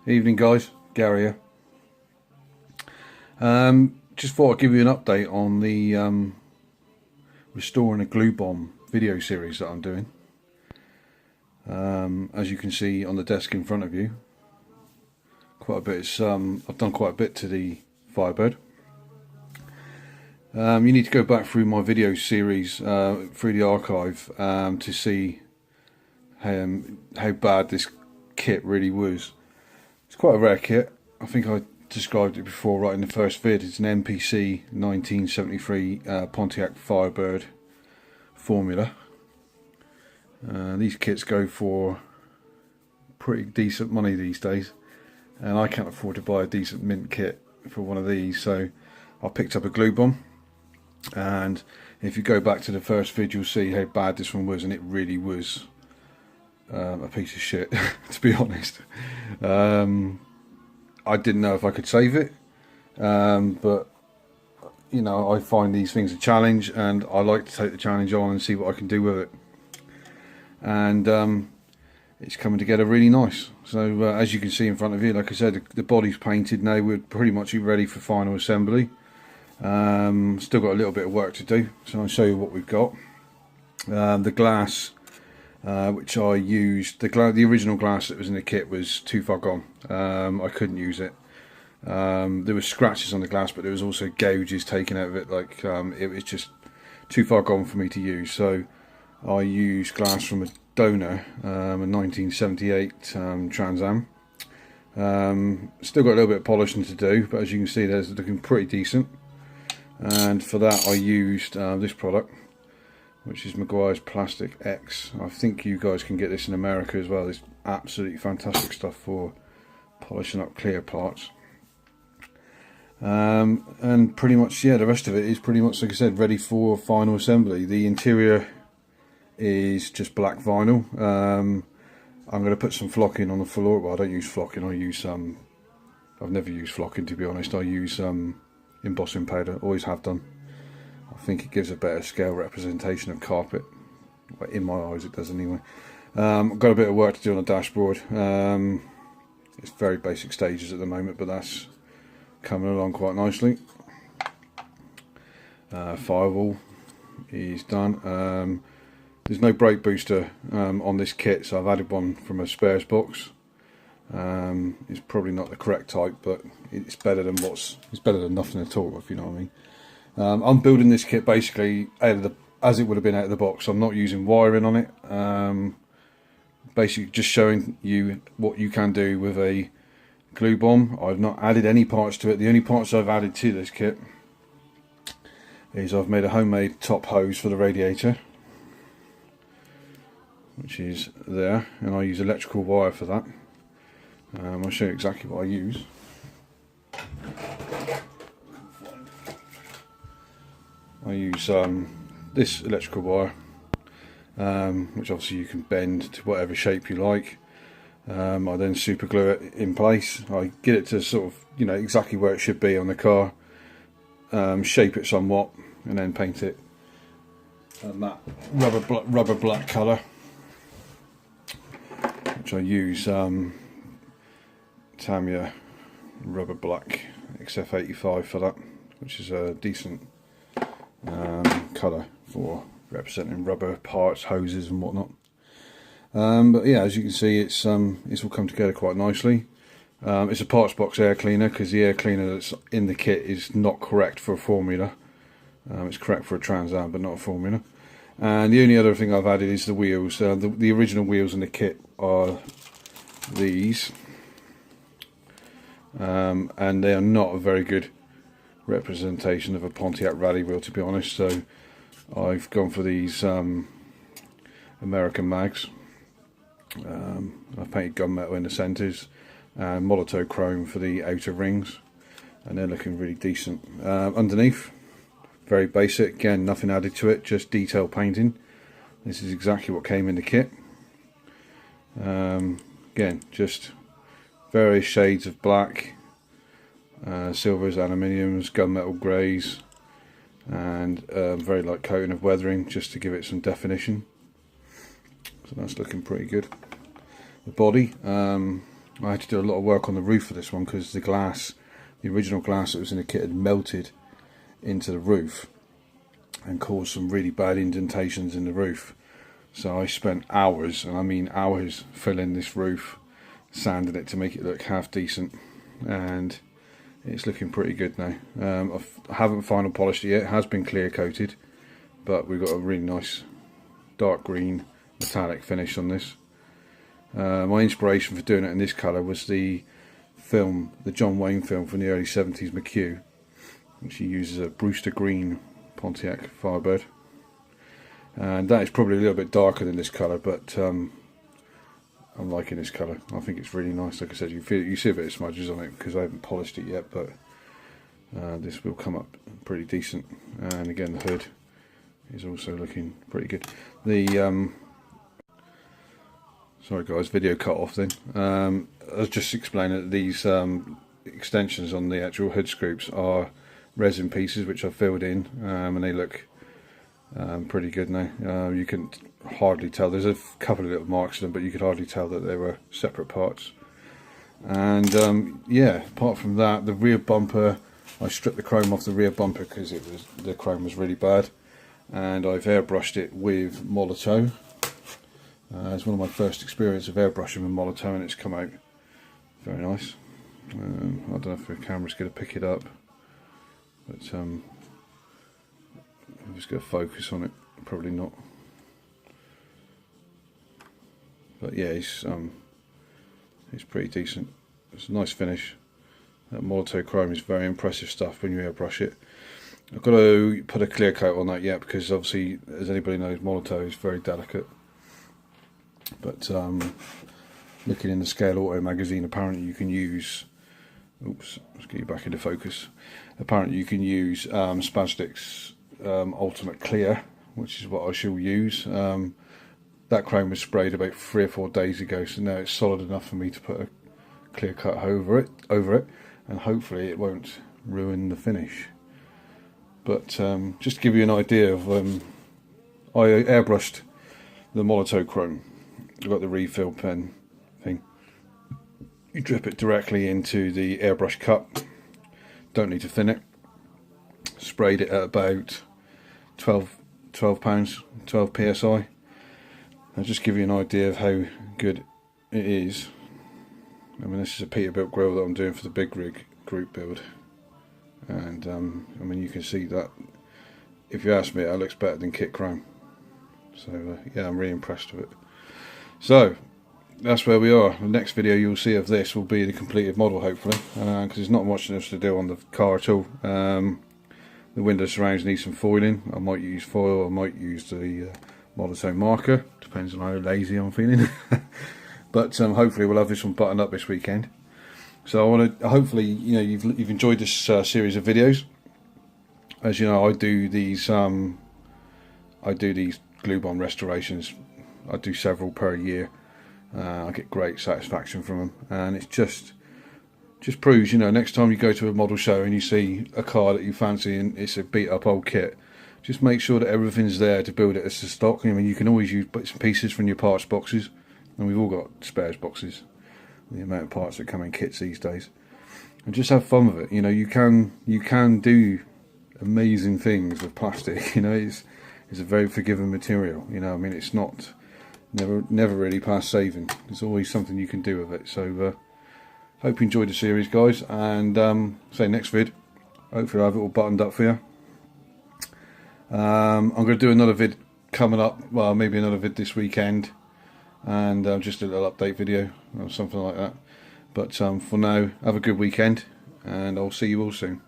Evening guys, Gary here. Just thought I'd give you an update on the restoring a glue bomb video series that I'm doing. As you can see on the desk in front of you, quite a bit. I've done quite a bit to the Firebird. You need to go back through my video series, through the archive, to see how bad this kit really was. It's quite a rare kit. I think I described it before right in the first vid. It's an MPC 1973 Pontiac Firebird formula. These kits go for pretty decent money these days, and I can't afford to buy a decent mint kit for one of these, so I picked up a glue bomb. And if you go back to the first vid, you'll see how bad this one was, and it really was a piece of shit, to be honest. I didn't know if I could save it, but you know, I find these things a challenge, and I like to take the challenge on and see what I can do with it. And it's coming together really nice. So as you can see in front of you, like I said, the body's painted now. We're pretty much ready for final assembly. Still got a little bit of work to do, so I'll show you what we've got. The glass, which I used, the original glass that was in the kit was too far gone. I couldn't use it. There were scratches on the glass, but there was also gouges taken out of it. Like it was just too far gone for me to use. So I used glass from a donor, a 1978 Trans Am. Still got a little bit of polishing to do, but as you can see, there's looking pretty decent. And for that, I used this product, which is Meguiar's Plastic X. I think you guys can get this in America as well. It's absolutely fantastic stuff for polishing up clear parts. And pretty much, yeah, the rest of it is pretty much, like I said, ready for final assembly. The interior is just black vinyl. I'm going to put some flocking on the floor. Well, I don't use flocking. I use I've never used flocking, to be honest. I use embossing powder. Always have done. I think it gives a better scale representation of carpet. Well, in my eyes, it does anyway. I've got a bit of work to do on the dashboard. It's very basic stages at the moment, but that's coming along quite nicely. Firewall is done. There's no brake booster on this kit, so I've added one from a spares box. It's probably not the correct type, but it's better than nothing at all, if you know what I mean. I'm building this kit basically as it would have been out of the box. I'm not using wiring on it. Basically just showing you what you can do with a glue bomb. I've not added any parts to it. The only parts I've added to this kit is I've made a homemade top hose for the radiator, which is there, and I use electrical wire for that. I'll show you exactly what I use. I use this electrical wire, which obviously you can bend to whatever shape you like. I then super glue it in place. I get it to sort of, you know, exactly where it should be on the car, shape it somewhat, and then paint it a matte rubber black colour, which I use Tamiya rubber black XF85 for that, which is a decent colour for representing rubber parts, hoses and whatnot. But yeah, as you can see, it's all come together quite nicely. It's a parts box air cleaner, because the air cleaner that's in the kit is not correct for a formula. It's correct for a Trans Am, but not a formula. And the only other thing I've added is the wheels. The original wheels in the kit are these, and they are not a very good representation of a Pontiac rally wheel, to be honest. So I've gone for these American mags. I've painted gunmetal in the centres and Molotow chrome for the outer rings, and they're looking really decent. Underneath, very basic, again, nothing added to it, just detail painting. This is exactly what came in the kit. Again, just various shades of black, silvers, aluminiums, gunmetal greys, and very light coating of weathering just to give it some definition. So that's looking pretty good. The body, I had to do a lot of work on the roof for this one because the glass, the original glass that was in the kit, had melted into the roof and caused some really bad indentations in the roof. So I spent hours, and I mean hours, filling this roof, sanding it to make it look half decent, and it's looking pretty good now. I haven't final polished it yet. It has been clear coated, but we've got a really nice dark green metallic finish on this. My inspiration for doing it in this colour was the film, the John Wayne film from the early 70s, McHugh, which he uses a Brewster Green Pontiac Firebird, and that is probably a little bit darker than this colour, but I'm liking this colour. I think it's really nice. Like I said, you see a bit of smudges on it because I haven't polished it yet, but this will come up pretty decent. And again, the hood is also looking pretty good. The sorry guys, video cut off then. I was just explaining that these extensions on the actual hood scoops are resin pieces which I've filled in, and they look pretty good now. You can hardly tell, there's a couple of little marks in them, but you could hardly tell that they were separate parts. And yeah, apart from that, the rear bumper, I stripped the chrome off the rear bumper because the chrome was really bad, and I've airbrushed it with Molotow. It's one of my first experience of airbrushing with Molotow, and it's come out very nice. I don't know if the camera's going to pick it up, but I'm just going to focus on it. Probably not. But yeah, it's pretty decent. It's a nice finish. That Molotow chrome is very impressive stuff when you airbrush it. I've got to put a clear coat on that yet because obviously, as anybody knows, Molotow is very delicate. But looking in the Scale Auto magazine, apparently you can use, oops, let's get you back into focus. Apparently you can use Spastic's Ultimate Clear, which is what I shall use. That chrome was sprayed about 3 or 4 days ago, so now it's solid enough for me to put a clear cut over it, and hopefully it won't ruin the finish. But just to give you an idea of, I airbrushed the Molotow chrome. I've got the refill pen thing. You drip it directly into the airbrush cup. Don't need to thin it. Sprayed it at about 12 pounds, 12 psi. I'll just give you an idea of how good it is. I mean, this is a Peterbilt grill that I'm doing for the big rig group build, and I mean, you can see that, if you ask me, it looks better than kit chrome. So yeah, I'm really impressed with it. So that's where we are. The next video you'll see of this will be the completed model, hopefully, because there's not much else to do on the car at all. The window surrounds need some foiling. I might use foil, I might use the Molotow marker, depends on how lazy I'm feeling. But hopefully we'll have this one buttoned up this weekend. So I want to, hopefully, you know, you've enjoyed this series of videos. As you know, I do these glue bomb restorations. I do several per year. I get great satisfaction from them, and it's just proves, you know, next time you go to a model show and you see a car that you fancy and it's a beat up old kit, just make sure that everything's there to build it as a stock. I mean, you can always use bits and pieces from your parts boxes, and we've all got spares boxes, the amount of parts that come in kits these days, and just have fun with it. You know, you can do amazing things with plastic. You know, it's a very forgiving material. You know, I mean, it's not never really past saving. There's always something you can do with it. So hope you enjoyed the series, guys, and say next vid, hopefully I'll have it all buttoned up for you. I'm going to do another vid coming up, well, maybe another vid this weekend, and just a little update video or something like that. But for now, have a good weekend, and I'll see you all soon.